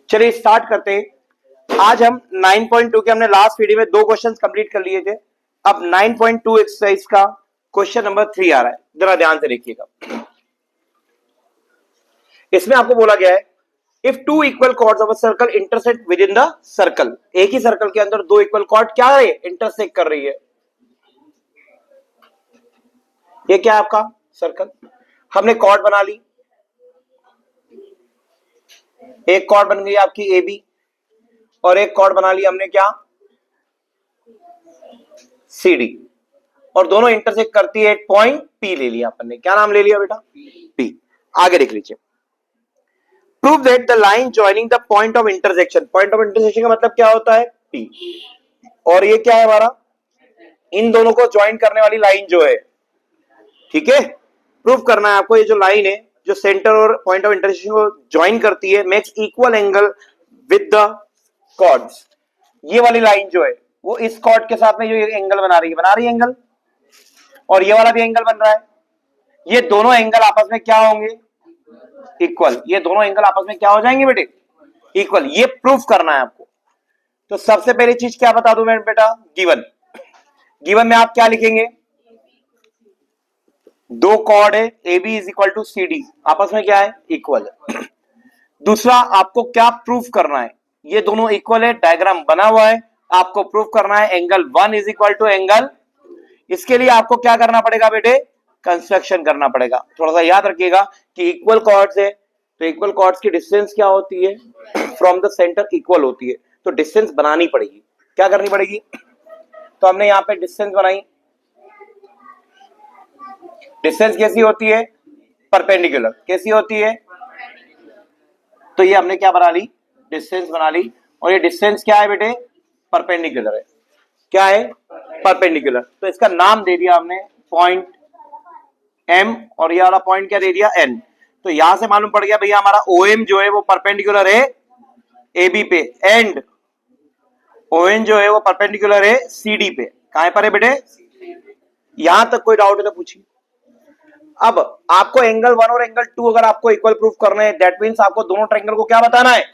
चलिए स्टार्ट करते हैं। आज हम 9.2 के हमने लास्ट वीडियो में 2 क्वेश्चंस कंप्लीट कर लिए थे। अब 9.2 एक्सरसाइज का क्वेश्चन नंबर 3 आ रहा है, जरा ध्यान से देखिएगा। इसमें आपको बोला गया है if two equal chords of a circle intersect within the circle, एक ही सर्कल के अंदर 2 इक्वल कॉर्ड क्या है इंटरसेक्ट कर रही है। ये क्या है आपका सर्कल, हमने कॉर्ड बना ली, एक कॉर्ड बन गई आपकी ए बी और एक कॉर्ड बना ली हमने क्या सी डी, और दोनों इंटरसेक्ट करती है एक पॉइंट पी ले लिया अपन ने। क्या नाम ले लिया बेटा पी। आगे देख लीजिए, prove that the line joining the point of intersection, point of intersection का मतलब क्या होता है पी, और ये क्या है हमारा इन दोनों को ज्वाइन करने वाली लाइन जो है, ठीक है। प्रूव करना है आपको ये जो लाइन है जो सेंटर और पॉइंट ऑफ इंटरसेक्शन को ज्वाइन करती है makes equal angle with the chords. ये वाली लाइन जो है वो इस कॉर्ड के साथ में जो एंगल बना रही है एंगल, और ये वाला भी एंगल बन रहा है। ये दोनों एंगल आपस में क्या होंगे इक्वल, ये दोनों एंगल आपस में क्या हो जाएंगे बेटे इक्वल। ये प्रूफ करना है आपको। तो सबसे पहली चीज क्या बता दूं मैं बेटा, गिवन, गिवन में आप क्या लिखेंगे, दो कॉर्ड है A B is equal to C D, आपस में क्या है इक्वल है। दूसरा आपको क्या प्रूफ करना है, ये दोनों इक्वल है, डायग्राम बना हुआ है, आपको प्रूफ करना है angle 1 is equal to angle. इसके लिए आपको क्या करना पड़ेगा बेटे, कंस्ट्रक्शन करना पड़ेगा। थोड़ा सा याद रखिएगा कि इक्वल कॉर्ड्स है तो इक्वल कॉर्ड्स की डिस्टेंस क्या होती है फ्रॉम द सेंटर इक्वल होती है, तो डिस्टेंस बनानी पड़ेगी। क्या करनी पड़ेगी, तो हमने यहां पे डिस्टेंस बनाई। डिस्टेंस कैसी होती है परपेंडिकुलर, कैसी होती है, तो ये हमने क्या बना ली डिस्टेंस बना ली, और ये डिस्टेंस क्या है बेटे परपेंडिकुलर है, क्या है परपेंडिकुलर। तो इसका नाम दे दिया हमने पॉइंट एम, और ये वाला पॉइंट क्या दे दिया एन। तो यहां से मालूम पड़ गया भैया हमारा ओ एम जो है वो परपेंडिकुलर है ए बी पे, एंड ओ एन जो है वो परपेंडिकुलर है सी डी पे। कहां पर है बेटे, यहां तक कोई डाउट है तो पूछिए। अब आपको एंगल 1 और एंगल 2 अगर आपको इक्वल प्रूफ करना है, दैट मींस आपको दोनों ट्रायंगल को क्या बताना है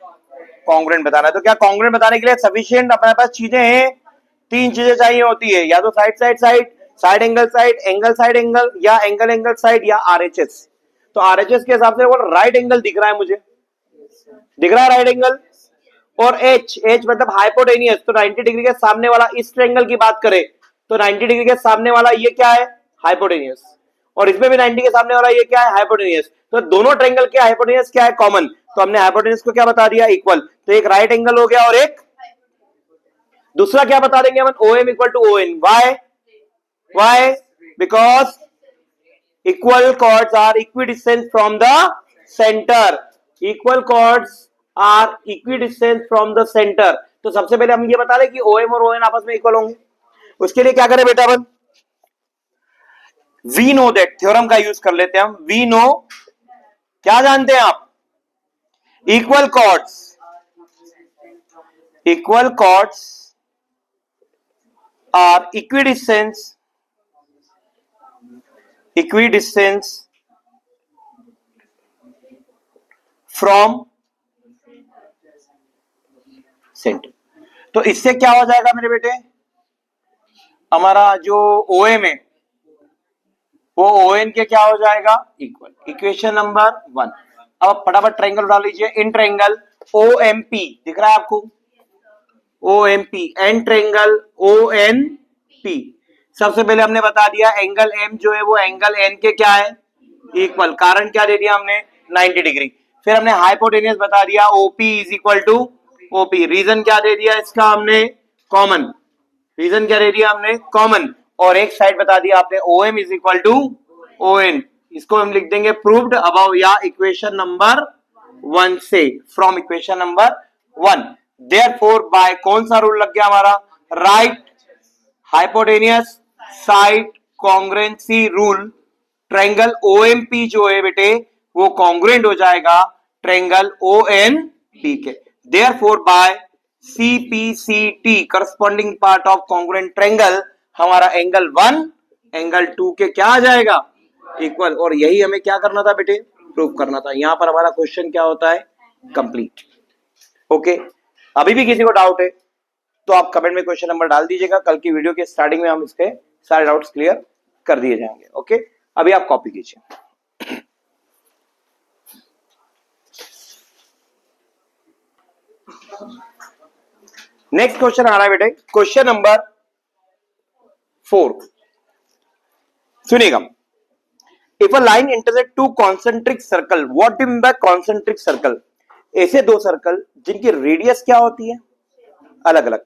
कॉन्ग्रुएंट बताना है। तो क्या कॉन्ग्रुएंट बताने के लिए सफिशिएंट अपने पास चीजें हैं, 3 चीजें चाहिए होती है, या तो side side side, side angle side, angle side angle, या एंगल एंगल साइड, या आरएचएस। तो आरएचएस के हिसाब से वो राइट एंगल दिख रहा है, मुझे दिख रहा है राइट एंगल। और एच, एच मतलब हाइपोटेनियस, तो 90 डिग्री के सामने वाला इस ट्रायंगल की बात करें तो 90 डिग्री के सामने वाला ये क्या है हाइपोटेनियस, और इसमें भी 90 के सामने वाला ये क्या है हाइपोटेनियस। तो दोनों ट्रायंगल के हाइपोटेनियस क्या है कॉमन, तो हमने हाइपोटेनियस को क्या बता दिया इक्वल। तो एक राइट एंगल हो गया और एक दूसरा क्या बता देंगे हम O M equal to O N. Why, why because equal chords are equidistant from the centre, equal chords are equidistant from the centre. तो सबसे पहले हम ये बता रहे कि ओ एम और ओ एन आपस में इक्वल होंगे। उसके लिए क्या करें बेटा अपन, वी नो दैट, थ्योरम का यूज कर लेते हैं हम। वी नो, क्या जानते हैं आप, equal chords, equal chords are equidistance, equidistance from centre. तो इससे क्या हो जाएगा मेरे बेटे, हमारा जो ओ एम है वो ओ एन के क्या हो जाएगा इक्वल। Equation number 1। अब फटाफट ट्रायंगल उठा लीजिए, in triangle O M P दिख रहा है आपको, O M P, and triangle O N P. सबसे पहले हमने बता दिया एंगल एम जो है वो एंगल एन के क्या है इक्वल, कारण क्या दे दिया हमने 90 डिग्री। फिर हमने हाइपोटेनियस बता दिया OP is equal to OP, reason क्या दे दिया इसका हमने कॉमन, रीजन क्या दे दिया हमने कॉमन, और एक साइड बता दिया आपने O M is equal to O N. इसको हम लिख देंगे प्रूव्ड अबव या इक्वेशन नंबर 1 से, from equation number 1। Therefore by कौन सा रूल लग गया हमारा, right hypotenuse side congruency rule. Triangle OMP जो है बेटे वो कॉन्ग्रुएंट हो जाएगा ट्रायंगल ओएनपी के। Therefore by CPCT corresponding part of congruent triangle हमारा एंगल 1 एंगल 2 के क्या आ जाएगा इक्वल। और यही हमें क्या करना था बेटे प्रूव करना था। यहां पर हमारा क्वेश्चन क्या होता है कंप्लीट। ओके, अभी भी किसी को डाउट है तो आप कमेंट में क्वेश्चन नंबर डाल दीजिएगा, कल की वीडियो के स्टार्टिंग में हम इसके सारे डाउट्स क्लियर कर दिए जाएंगे। ओके, अभी आप कॉपी कीजिए। नेक्स्ट क्वेश्चन आ रहा है बेटे, क्वेश्चन नंबर 4, सुनिएगा। If a line intersect to concentric circle, what do you mean by concentric circle? ऐसे दो सर्कल जिनकी रेडियस क्या होती है अलग अलग,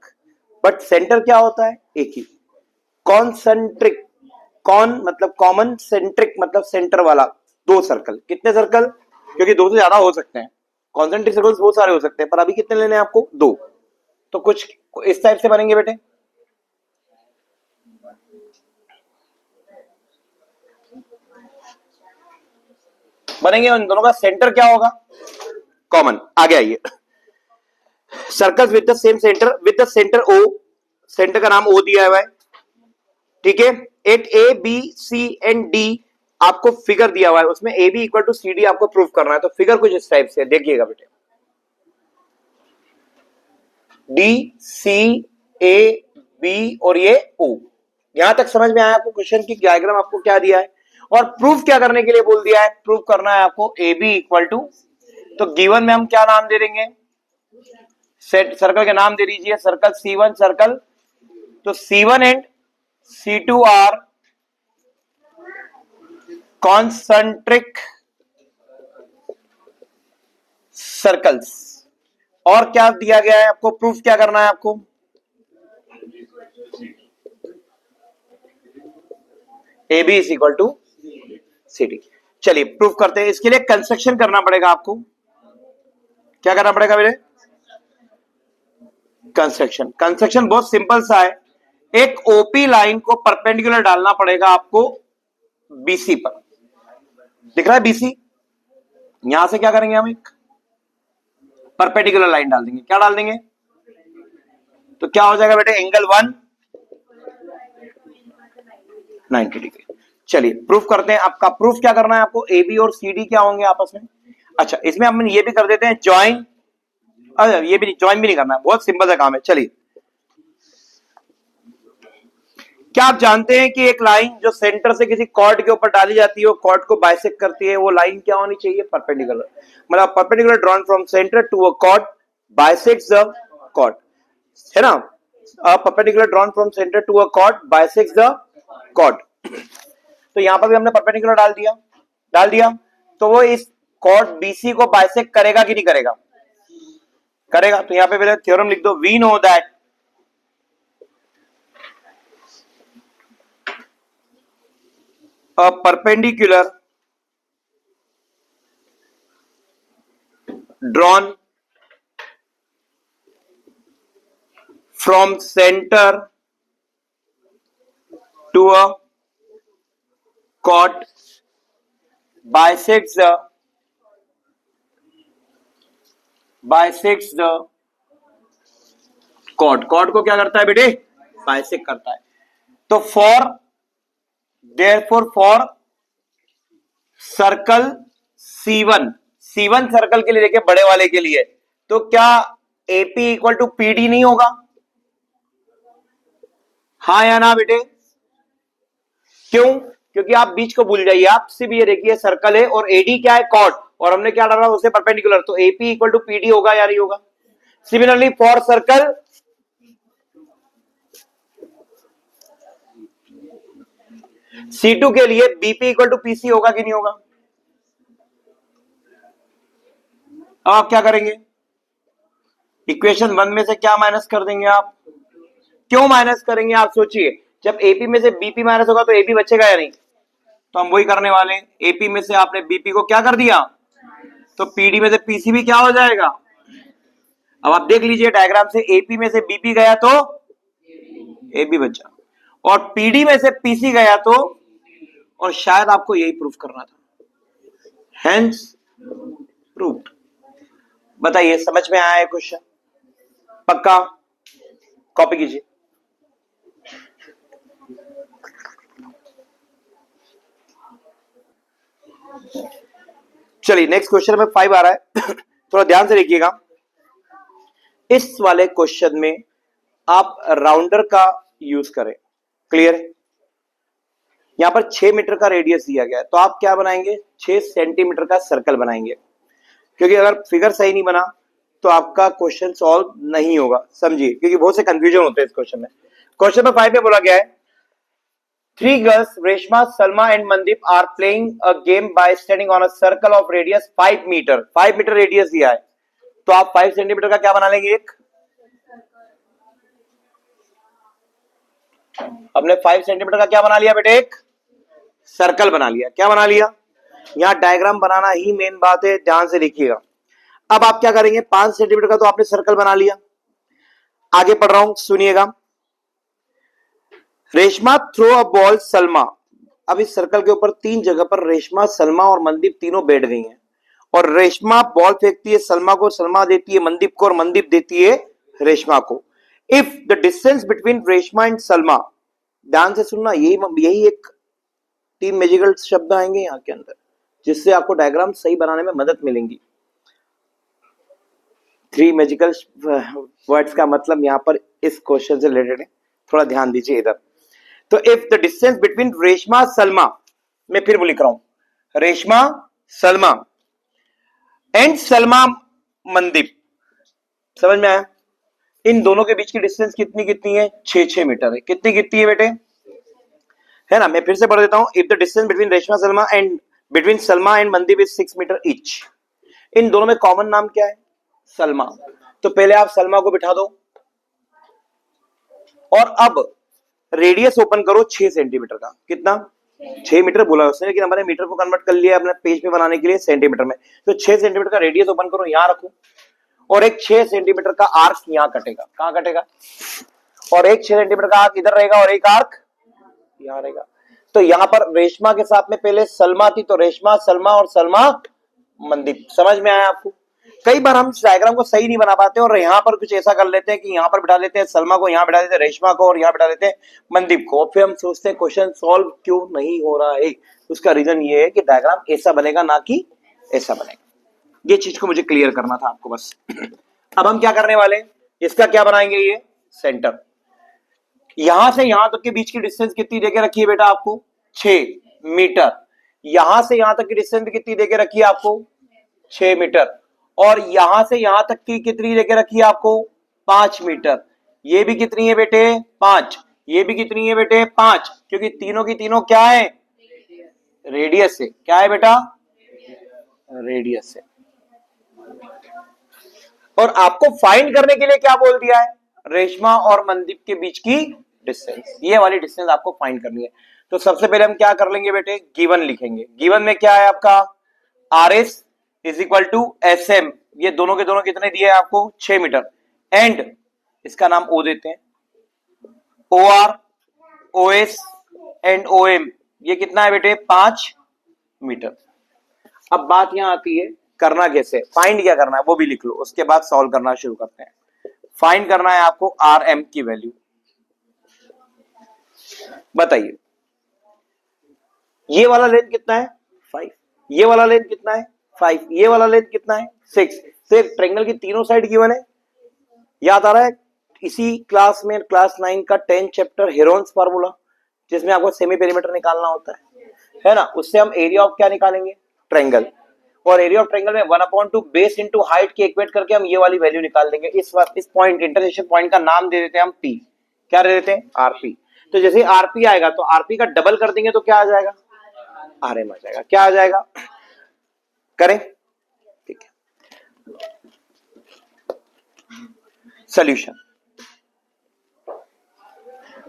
बट सेंटर क्या होता है एक ही। कॉन्सेंट्रिक, कॉन मतलब कॉमन, सेंट्रिक मतलब सेंटर वाला। दो सर्कल, कितने सर्कल? क्योंकि दो से ज्यादा हो सकते हैं, कॉन्सेंट्रिक सर्कल्स बहुत सारे हो सकते हैं, पर अभी कितने लेने हैं आपको? दो। तो कुछ इस टाइप से बनेंगे बेटे, बनेंगे। उन दोनों का सेंटर क्या होगा? कॉमन। आगे आइए, circles with the same centre, with the centre O, centre का नाम ओ दिया हुआ है, ठीक है। At A B C and D आपको फिगर दिया हुआ है, उसमें A B equal to C D आपको प्रूव करना है। तो फिगर कुछ इस टाइप से देखिएगा बेटे, डी सी ए बी और ये ओ। यहां तक समझ में आया आपको? क्वेश्चन की डायग्राम आपको क्या दिया है और प्रूफ क्या करने के लिए बोल दिया है? प्रूफ करना है आपको ए बी इक्वल टू, तो गिवन में हम क्या नाम दे देंगे? सेट सर्कल के नाम दे दीजिए, सर्कल C1 सर्कल, तो C1 and C2 are concentric circles. और क्या दिया गया है आपको? प्रूफ क्या करना है आपको? A B is equal to C D. चलिए प्रूफ करते हैं। इसके लिए कंस्ट्रक्शन करना पड़ेगा आपको। क्या करना पड़ेगा मेरे? कंस्ट्रक्शन। कंस्ट्रक्शन बहुत सिंपल सा है, एक ओपी लाइन को परपेंडिकुलर डालना पड़ेगा आपको बीसी पर। दिख रहा है बीसी? यहां से क्या करेंगे हम? एक परपेंडिकुलर लाइन डाल देंगे। क्या डाल देंगे? तो क्या हो जाएगा बेटे? Angle 190 degree. चलिए प्रूफ करते हैं। आपका प्रूफ क्या करना है आपको? ए बी और सी डी क्या होंगे आपस में? अच्छा, इसमें हम ये भी कर देते हैं ज्वाइन। अरे ये भी ज्वाइन भी नहीं करना है, बहुत सिंपल सा काम है। चलिए, क्या आप जानते हैं कि एक लाइन जो सेंटर से किसी कॉर्ड के ऊपर डाली जाती है, वो कॉर्ड को बाइसेक्ट करती है, वो लाइन क्या होनी चाहिए? परपेंडिकुलर। मतलब perpendicular drawn from centre to a chord bisects the chord, है ना? Perpendicular drawn from centre to a chord bisects the chord. तो यहां पर भी हमने परपेंडिकुलर डाल दिया। तो वो इस कॉर्ड बीसी को बाइसेक्ट करेगा कि नहीं करेगा? करेगा। तो यहां पे पहले थ्योरम लिख दो, we know that a perpendicular drawn from center to a chord bisects the chord। chord को क्या करता है बेटे? बाइसेक्ट करता है। तो therefore for circle C1, C1 circle के लिए देखिए, बड़े वाले के लिए, तो क्या AP इक्वल टू PD नहीं होगा? हाँ या ना बेटे? क्यों? क्योंकि आप बीच को भूल जाइए, आप सिर्फ ये देखिए सर्कल है और AD क्या है? कॉर्ड, और हमने क्या डाला? उसे परपेंडिकुलर, तो AP इक्वल टू PD होगा या नहीं होगा? सिमिलरली फॉर सर्कल C2 के लिए BP इक्वल टू PC होगा कि नहीं होगा? अब आप क्या करेंगे? इक्वेशन 1 में से क्या माइनस कर देंगे आप? क्यों माइनस करेंगे आप सोचिए। जब AP में से BP माइनस होगा तो AP बचेगा या नहीं? तो हम वही करने वाले हैं। AP में से आपने BP को क्या कर दिया, तो PD में से PC भी क्या हो जाएगा? अब आप देख लीजिए डायग्राम से, AP में से BP गया तो AB बचा, और PD में से PC गया तो, और शायद आपको यही प्रूफ करना था, हेंस प्रूव्ड। बताइए समझ में आया है क्वेश्चन? पक्का? कॉपी कीजिए। चलिए नेक्स्ट क्वेश्चन में 5 आ रहा है थोड़ा ध्यान से देखिएगा। इस वाले क्वेश्चन में आप राउंडर का यूज करें। क्लियर है? यहां पर 6 मीटर का रेडियस दिया गया है, तो आप क्या बनाएंगे, 6 सेंटीमीटर का सर्कल बनाएंगे, क्योंकि अगर फिगर सही नहीं बना तो आपका क्वेश्चन सॉल्व नहीं होगा। समझिए, क्योंकि बहुत से कंफ्यूजन होते हैं इस क्वेश्चन में। क्वेश्चन नंबर 5 में बोला गया है, 3 girls, Reshma, Salma and Mandip are playing a game by standing on a circle of radius 5 meter. 5 metre radius दिया है, तो आप 5 सेंटीमीटर का क्या बना लेंगे, एक अपने 5 सेंटीमीटर का क्या बना लिया बेटे, एक सर्कल बना लिया। क्या बना लिया? यहां डायग्राम बनाना ही मेन बात है, ध्यान से देखिएगा। अब आप क्या करेंगे, 5 सेंटीमीटर का तो आपने सर्कल बना लिया। आगे पढ़ रहा हूं, सुनिएगा। Reshma throw a ball Salma. अब इस सर्कल के ऊपर 3 जगह पर रेशमा, सलमा और मनदीप तीनों बैठ गई हैं, और रेशमा बॉल फेंकती है सलमा को, सलमा देती है मनदीप को, और मनदीप देती है रेशमा को। If the distance between Reshma and Salma, ध्यान से सुनना, यही एक 3 मैजिकल शब्द आएंगे यहां के अंदर, जिससे आपको डायग्राम सही बनाने में मदद मिलेंगी। 3 मैजिकल वर्ड्स का मतलब यहां पर इस क्वेश्चन से रिलेटेड है, थोड़ा ध्यान दीजिए इधर। तो if the distance between Reshma Salma, मैं फिर वो लिख रहा हूं, रेशमा सलमा एंड सलमा मनदीप, समझ में आया? इन दोनों के बीच की डिस्टेंस कितनी कितनी है, 6 मीटर है। कितनी कितनी है बेटे, है ना? मैं फिर से पढ़ देता हूं, if the distance between Reshma Salma and between Salma and Mandeep is 6 metre each. इन दोनों में कॉमन नाम क्या है, सलमा। तो पहले आप सलमा को बिठा दो, और अब रेडियस ओपन करो 6 सेंटीमीटर का। कितना, 6 मीटर बोला उसने, लेकिन हमारे मीटर को कन्वर्ट कर लिया अपने पेज पे बनाने के लिए सेंटीमीटर में। तो 6 सेंटीमीटर का रेडियस ओपन करो, यहां रखो, और एक 6 सेंटीमीटर का आर्क यहां कटेगा। कहां कटेगा? और एक 6 सेंटीमीटर का आर्क इधर रहेगा, और एक आर्क यहां रहेगा। तो यहां पर रेशमा के साथ में पहले सलमा थी, तो रेशमा सलमा और सलमा मनदीप। समझ में आया आपको? कई बार हम डायग्राम को सही नहीं बना पाते, और यहां पर कुछ ऐसा कर लेते हैं कि यहां पर बिठा देते हैं सलमा को, यहां बिठा देते हैं रेशमा को, और यहां बिठा देते हैं मनदीप को। फिर हम सोचते हैं क्वेश्चन सॉल्व क्यों नहीं हो रहा है। उसका रीजन ये है कि डायग्राम ऐसा बनेगा, ना कि ऐसा बनेगा। ये चीज को मुझे क्लियर करना था आपको बस। अब हम क्या करने वाले, इसका क्या बनाएंगे, ये सेंटर। यहां से यहां तक के बीच की डिस्टेंस कितनी देके रखी है बेटा आपको, 6 मीटर। यहां से यहां तक की डिस्टेंस कितनी देके रखी है आपको, 6 मीटर। और यहां से यहां तक की कितनी देके रखी है आपको, 5 मीटर। ये भी कितनी है बेटे, 5। ये भी कितनी है बेटे, 5, क्योंकि तीनों की तीनों क्या है, रेडियस है। क्या है बेटा, रेडियस है। और आपको फाइंड करने के लिए क्या बोल दिया है, रेशमा और मनदीप के बीच की डिस्टेंस, ये वाली डिस्टेंस आपको फाइंड करनी है। तो सबसे पहले हम क्या कर लेंगे बेटे, गिवन लिखेंगे। गिवन में क्या है आपका, R S is equal to S M. ये दोनों के दोनों कितने दिए आपको, 6 मीटर। एंड इसका नाम ओ देते हैं, O R, O S and O M, ये कितना है बेटे, 5 मीटर। अब बात यहां आती है, करना कैसे, फाइंड क्या करना है वो भी लिख लो, उसके बाद सॉल्व करना शुरू करते हैं। फाइंड करना है आपको आर एम की वैल्यू। बताइए, ये वाला लेंथ कितना है, 5। ये वाला लेंथ कितना है, 5। ये वाला लेंथ कितना है, 6। सिर्फ ट्रायंगल की तीनों साइड गिवन है। याद आ रहा है इसी क्लास में, क्लास 9 का 10 चैप्टर हेरोन्स फार्मूला, जिसमें आपको सेमी पेरीमीटर निकालना होता है ना? उससे हम एरिया ऑफ क्या निकालेंगे, ट्रायंगल। और एरिया ऑफ ट्रायंगल में 1/2 बेस इंटू हाइट के इक्वेट करके हम ये वाली वैल्यू निकाल देंगे। इस पॉइंट, इंटरसेक्शन पॉइंट का नाम दे देते हैं हम पी। क्या दे देते हैं, आरपी। तो जैसे आरपी आएगा तो आरपी का डबल कर देंगे तो क्या आ जाएगा, आरएम आ जाएगा। क्या आ जाएगा, करें, ठीक है। सॉल्यूशन,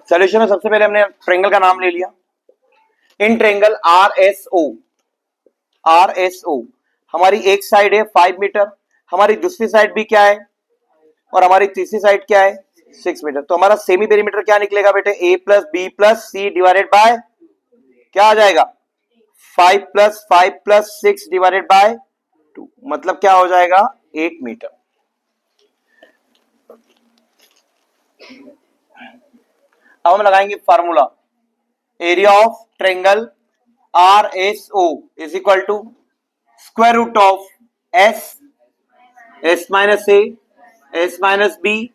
सॉल्यूशन में सबसे पहले हमने ट्रायंगल का नाम ले लिया। In triangle R S O, हमारी एक साइड है 5 मीटर, हमारी दूसरी साइड भी क्या है, और हमारी तीसरी साइड क्या है, 6 मीटर। तो हमारा सेमी पेरीमीटर क्या निकलेगा बेटे, A plus B plus C divided by क्या आ जाएगा, 5 प्लस 5 प्लस 6 डिवाइडेड बाय 2, मतलब क्या हो जाएगा, 1 मीटर। अब हम लगाएंगे formula, area of triangle R S O is equal to square root of S, S minus A S minus B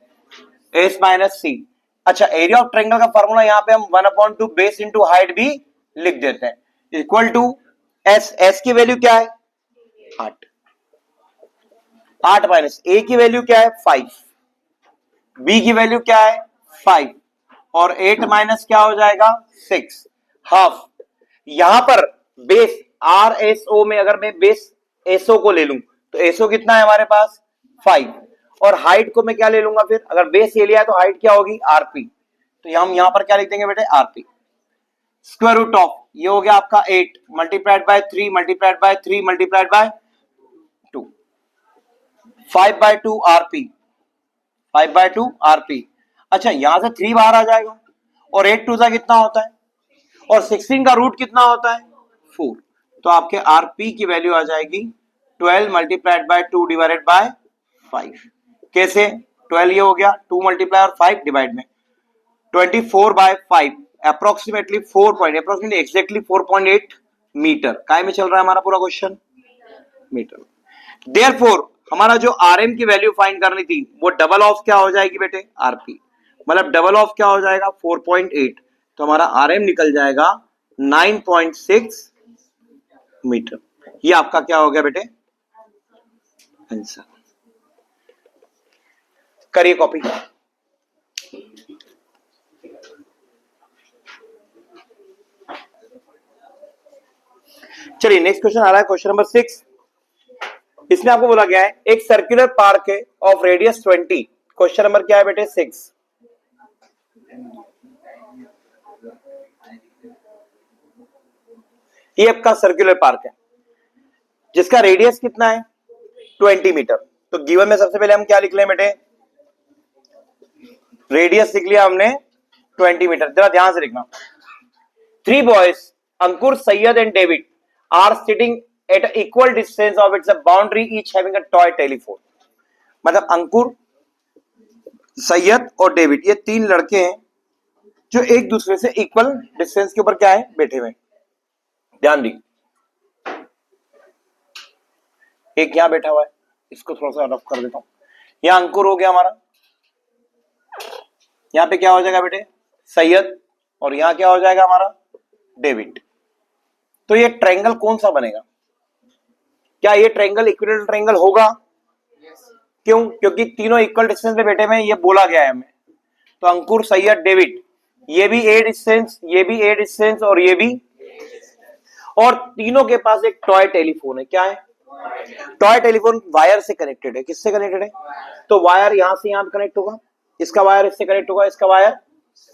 S minus C. अच्छा, एरिया ऑफ ट्रायंगल का formula यहाँ पे हम 1/2 बेस इंटू हाइट भी लिख देते हैं, इक्वल टू एस। एस की वैल्यू क्या है 8, 8 माइनस ए की वैल्यू क्या है 5, बी की वैल्यू क्या है 5 और 8 माइनस क्या हो जाएगा 6, हाफ। यहां पर बेस आर एस ओ में अगर मैं बेस एसओ को ले लूं तो एसओ कितना है हमारे पास 5 और हाइट को मैं क्या ले लूंगा, फिर अगर बेस ये लिया है तो हाइट क्या होगी आरपी, तो हम यहां पर क्या लिख देंगे बेटे आरपी। स्क्वायर रूट ऑफ ये हो गया आपका 8 multiplied by 3 multiplied by 3 multiplied by 2, 5/2 RP, 5/2 RP. अच्छा, यहां से 3 बाहर आ जाएगा और 8 टू सा कितना होता है और 16 का रूट कितना होता है 4, तो आपके आरपी की वैल्यू आ जाएगी 12 मल्टीप्लाइड बाय 2 डिवाइडेड बाय 5। कैसे 12 ये हो गया 2 मल्टीप्लाई और 5 डिवाइड में 24/5 approximately 4 point approximately exactly 4.8 metre. काय में चल रहा है हमारा पूरा क्वेश्चन मीटर। देयरफॉर हमारा जो आरएम की वैल्यू फाइंड करनी थी वो डबल ऑफ क्या हो जाएगी बेटे आरपी, मतलब डबल ऑफ क्या हो जाएगा 4.8, तो हमारा आरएम निकल जाएगा 9.6 मीटर। ये आपका क्या हो गया बेटे आंसर। करिए कॉपी। चलिए नेक्स्ट क्वेश्चन आ रहा है, क्वेश्चन नंबर 6। इसमें आपको बोला गया है एक सर्कुलर पार्क है ऑफ रेडियस 20। क्वेश्चन नंबर क्या है बेटे 6। ये आपका सर्कुलर पार्क है जिसका रेडियस कितना है 20 मीटर। तो गिवन में सबसे पहले हम क्या लिख लें बेटे, रेडियस लिख लिया हमने 20 मीटर। जरा ध्यान से लिखना। 3 boys Ankur Syed and David are sitting at equal distance of its boundary each having a toy telephone. मतलब अंकुर सैयद और डेविड ये 3 लड़के हैं जो एक दूसरे से इक्वल डिस्टेंस के ऊपर क्या है बैठे हुए। ध्यान दी, एक यहां बैठा हुआ है, इसको थोड़ा सा रफ कर देता हूं। यहां अंकुर हो गया हमारा, यहां पे क्या हो जाएगा बेटे सैयद और यहां क्या हो जाएगा हमारा डेविड। तो ये ट्रायंगल कौन सा बनेगा, क्या ये ट्रायंगल इक्विलेटरल ट्रायंगल होगा? क्यों? क्योंकि तीनों इक्वल डिस्टेंस पे बैठे हुए हैं, ये बोला गया है हमें। तो अंकुर सैयद डेविड ये भी ए डिस्टेंस, ये भी ए डिस्टेंस और ये भी, और तीनों के पास एक टॉय टेलीफोन है। क्या है? टॉय टेलीफोन वायर से कनेक्टेड है। किससे कनेक्टेड है? तो वायर यहां से यहां कनेक्ट होगा, इसका वायर इससे कनेक्ट होगा, इसका वायर,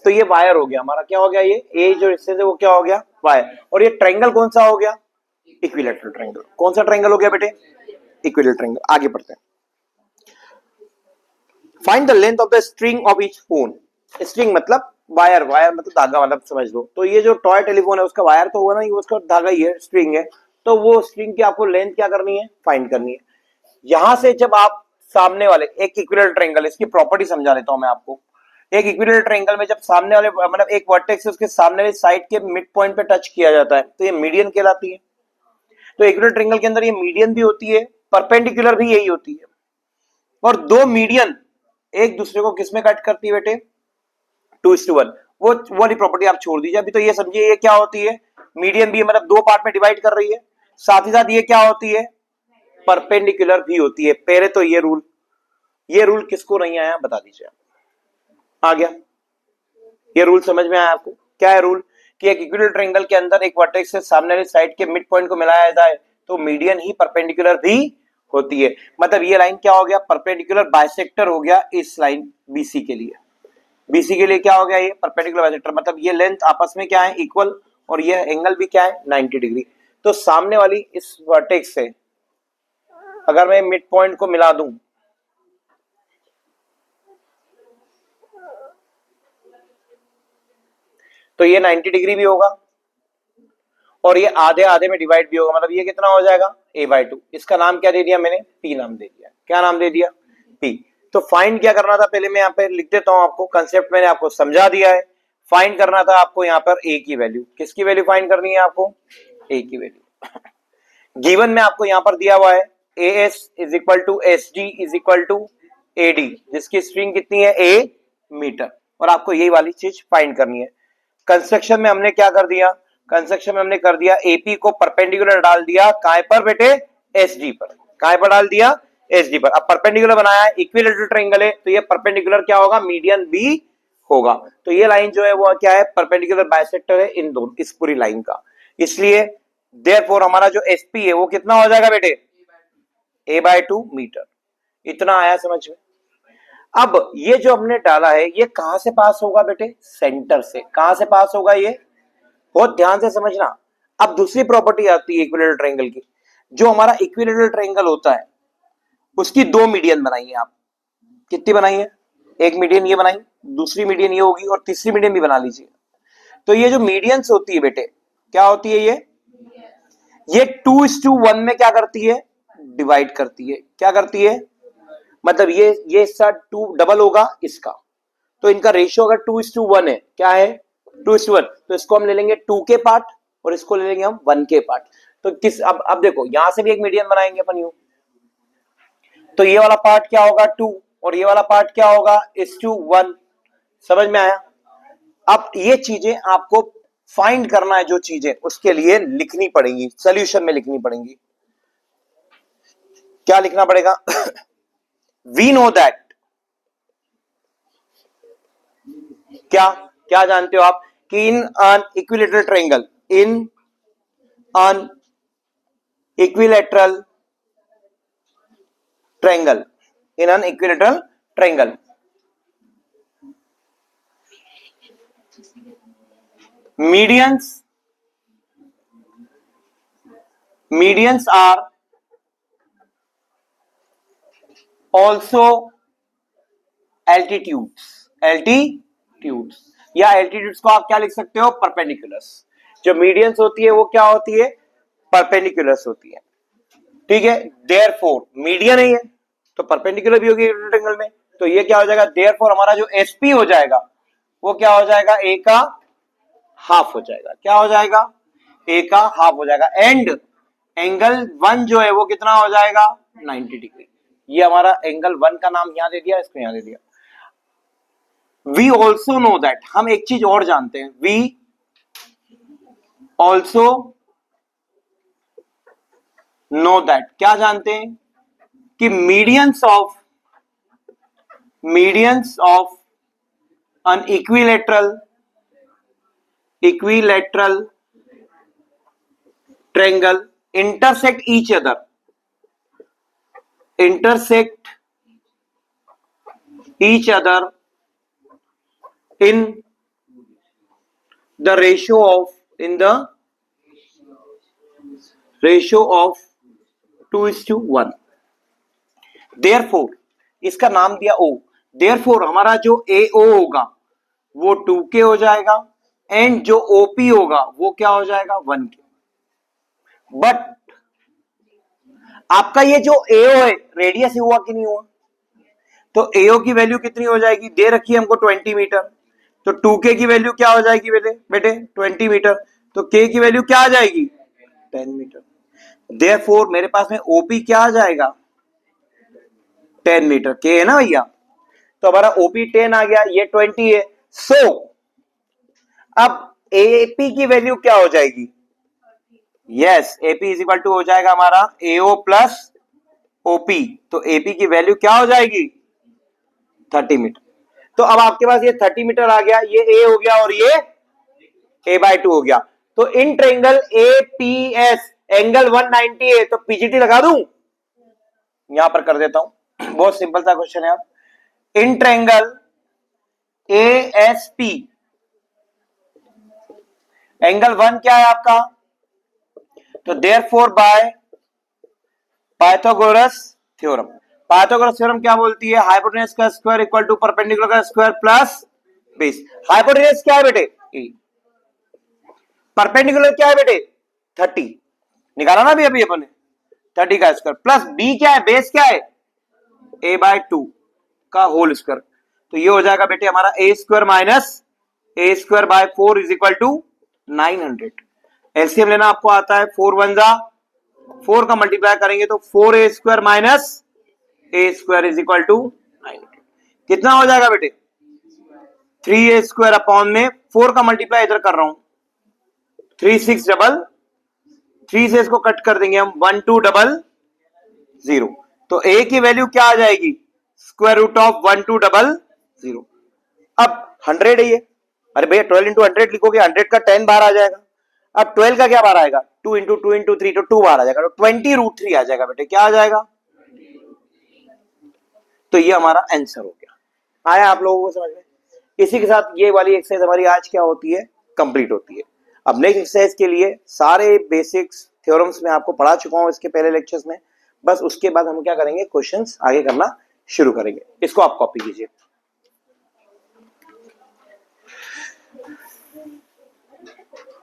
तो ये वायर हो गया हमारा। क्या हो गया? ये ए जो डिस्टेंस है वो क्या हो गया वायर। और ये ट्रायंगल कौन सा हो गया? Equilateral triangle. कौन सा ट्रायंगल हो गया बेटे? Equilateral triangle. आगे बढ़ते हैं। Find the length of the string of each phone. String मतलब वायर, वायर मतलब धागा, मतलब समझ लो। तो ये जो टॉय टेलीफोन है उसका वायर तो होगा ना, ये उसका धागा ही है, स्ट्रिंग है। तो वो स्ट्रिंग की आपको लेंथ क्या करनी है? फाइंड करनी है। यहां से जब आप सामने वाले एक इक्विलेटरल ट्रायंगल, इसकी प्रॉपर्टी समझा लेता हूं मैं आपको। एक इक्विलेटरल ट्रायंगल में जब सामने वाले मतलब एक वर्टेक्स से उसके सामने वाले साइड के मिड पॉइंट पे टच किया जाता है तो ये मीडियन कहलाती है। तो इक्विलेटरल ट्रायंगल के अंदर ये मीडियन भी होती है, परपेंडिकुलर भी यही होती है। और दो मीडियन एक दूसरे को किसमें कट करती है बेटे? 2:1। वो वाली प्रॉपर्टी आप छोड़ दीजिए। अभी तो ये समझिए ये क्या होती है, मीडियन भी है, मतलब 2 पार्ट में डिवाइड कर रही है। साथ ही साथ ये क्या होती है? परपेंडिकुलर भी होती है। पहले तो ये रूल किसको नहीं आया बता दीजिए। आ गया ये रूल? समझ में आया आपको? क्या है रूल? कि एक इक्विलेटरल ट्रायंगल के अंदर एक वर्टेक्स से सामने वाली साइड के मिड पॉइंट को मिलाया जाए तो मीडियन ही परपेंडिकुलर भी होती है। मतलब ये लाइन क्या हो गया? परपेंडिकुलर बाइसेक्टर हो गया इस लाइन बीसी के लिए। बीसी के लिए क्या हो गया? ये परपेंडिकुलर बाइसेक्टर, मतलब ये लेंथ आपस में क्या है? इक्वल, और ये एंगल भी क्या है? 90 डिग्री। तो सामने वाली इस वर्टेक्स से अगर मैं मिड पॉइंट को मिला दूं तो ये 90 डिग्री भी होगा और ये आधे आधे में डिवाइड भी होगा। मतलब ये कितना हो जाएगा? a/2। इसका नाम क्या दे दिया मैंने? p नाम दे दिया। क्या नाम दे दिया? p। तो फाइंड क्या करना था? पहले मैं यहाँ पे लिख देता हूं आपको, कंसेप्ट मैंने आपको समझा दिया है। फाइंड करना था आपको यहाँ पर a की वैल्यू। किसकी वैल्यू फाइंड करनी है आपको? a की वैल्यू। गिवन में आपको यहाँ पर दिया हुआ है as is equal to sg is equal to AD, जिसकी स्ट्रिंग कितनी है A मीटर, और आपको यही वाली चीज फाइंड करनी है। कंस्ट्रक्शन में हमने क्या कर दिया, कंस्ट्रक्शन में हमने कर दिया AP को परपेंडिकुलर डाल दिया काय पर बेटे, SD पर, काय पर डाल दिया SD पर। अब परपेंडिकुलर बनाया है, इक्विलेटरल ट्रायंगल है, तो ये परपेंडिकुलर क्या होगा, मीडियन B होगा। तो ये लाइन जो है वो क्या है, परपेंडिकुलर बाइसेक्टर है इन दोनों, इस पूरी लाइन का। इसलिए देयरफॉर हमारा जो SP है वो कितना हो जाएगा बेटे, A/2 मीटर। इतना आया समझ में। अब ये जो हमने डाला है ये कहां से पास होगा बेटे, सेंटर से। कहां से पास होगा ये, बहुत ध्यान से समझना। अब दूसरी प्रॉपर्टी आती है इक्विलेटरल ट्रायंगल की। जो हमारा इक्विलेटरल ट्रायंगल होता है उसकी दो मीडियन बनाई है आप। कितनी बनाई है, एक मीडियन ये बनाई, दूसरी मीडियन ये होगी, और तीसरी मीडियन भी बना लीजिए। तो ये जो मीडियंस होती है बेटे, क्या होती है ये 2:1 में क्या करती है, डिवाइड करती है। क्या करती है, मतलब ये इसका 2 डबल होगा इसका, तो इनका रेशियो अगर 2:1 है, क्या है 2:1, तो इसको हम ले लेंगे 2 के पार्ट और इसको ले लेंगे हम 1 के पार्ट। तो किस, अब देखो यहां से भी एक मीडियन बनाएंगे अपन यूं, तो ये वाला पार्ट क्या होगा 2 और ये वाला पार्ट क्या होगा 1:1। समझ में आया। अब ये चीजें आपको फाइंड करना है, जो चीजें उसके लिए लिखनी पड़ेंगी, सॉल्यूशन में लिखनी पड़ेंगी। क्या लिखना पड़ेगा वी नो दैट, क्या क्या जानते हो आप कि in an equilateral triangle, in an equilateral triangle, in an equilateral triangle, medians are also altitudes या altitudes को आप क्या लिख सकते हो, परपेंडिकुलर्स। जो मीडियंस होती है वो क्या होती है, परपेंडिकुलर्स होती है। ठीक है, देयरफॉर मीडियन है ये, तो परपेंडिकुलर भी होगी ट्रायंगल में, तो ये क्या हो जाएगा, देयरफॉर हमारा जो SP हो जाएगा वो क्या हो जाएगा, A का हाफ हो जाएगा। क्या हो जाएगा, A का हाफ हो जाएगा। एंड एंगल 1 जो है वो कितना हो जाएगा, 90 डिग्री। ये हमारा एंगल 1 का नाम यहां दे दिया, इसको यहां दे दिया। वी ऑल्सो नो दैट, हम एक चीज और जानते हैं, वी ऑल्सो नो दैट, क्या जानते हैं कि medians of an equilateral triangle intersect each other in the ratio of 2:1। therefore इसका नाम दिया O, therefore हमारा जो AO होगा वो 2K हो जाएगा एंड जो OP होगा वो क्या हो जाएगा 1K। बट आपका ये जो AO है रेडियस हुआ कि नहीं हुआ, तो AO की वैल्यू कितनी हो जाएगी, दे रखी है हमको 20 मीटर, तो 2K की वैल्यू क्या हो जाएगी बेटे 20 मीटर, तो K की वैल्यू क्या आ जाएगी 10 मीटर। देयरफॉर मेरे पास में OP क्या आ जाएगा 10 मीटर, K है ना भैया, तो हमारा OP 10 आ गया, ये 20 है। सो अब AP की वैल्यू क्या हो जाएगी, yes AP is equal to हो जाएगा हमारा AO प्लस OP, तो AP की वैल्यू क्या हो जाएगी 30 मीटर। तो अब आपके पास ये 30 मीटर आ गया, ये A हो गया और ये A/2 हो गया। तो इन ट्रायंगल APS एंगल 190 है, तो PGT लगा दूं, यहां पर कर देता हूं, बहुत सिंपल सा क्वेश्चन है। अब इन ट्रायंगल ASP एंगल 1 क्या है आपका, तो therefore by Pythagoras theorem, Pythagoras theorem क्या बोलती है, हाइपोटेनस का स्क्वायर इक्वल टू परपेंडिकुलर का स्क्वायर प्लस बेस। हाइपोटेनस क्या है बेटे A, परपेंडिकुलर क्या है बेटे 30, निकाला ना अभी अपन ने 30 का स्क्वायर, प्लस B क्या है, बेस क्या है A/2 का होल स्क्वायर, तो ये हो जाएगा बेटे हमारा A² minus A²/4 is equal to 900। LCM लेना आपको आता है, 4 1 4 का मल्टीप्लाई करेंगे तो 4A² minus A² is equal to कितना हो जाएगा बेटे 3a स्क्वायर अपॉन में 4 का मल्टीप्लाई इधर कर रहा हूं 3 6 डबल 3 से इसको कट कर देंगे हम 1 2 डबल 0 तो a की वैल्यू क्या आ जाएगी स्क्वायर रूट ऑफ 1 2 डबल 0 अब 100 है ये अरे भैया 12 इंटू 100 लिखोगे 100 का 10 बाहर आ जाएगा अब 12 का क्या बाहर आएगा 2 इंटू 2 इंटू 3 तो 2 बाहर आ जाएगा तो 20 रूट 3 आ जाएगा बेटे क्या आ जाएगा तो ये हमारा आंसर हो गया आया आप लोगों को समझ में इसी के साथ ये वाली एक्सरसाइज हमारी आज क्या होती है कंप्लीट होती है अब नेक्स्ट एक्सरसाइज के लिए सारे बेसिक्स थ्योरम्स में आपको पढ़ा चुका हूं इसके पहले लेक्चर्स में बस उसके बाद हम क्या करेंगे क्वेश्चंस आगे करना शुरू करेंगे इसको आप कॉपी कीजिए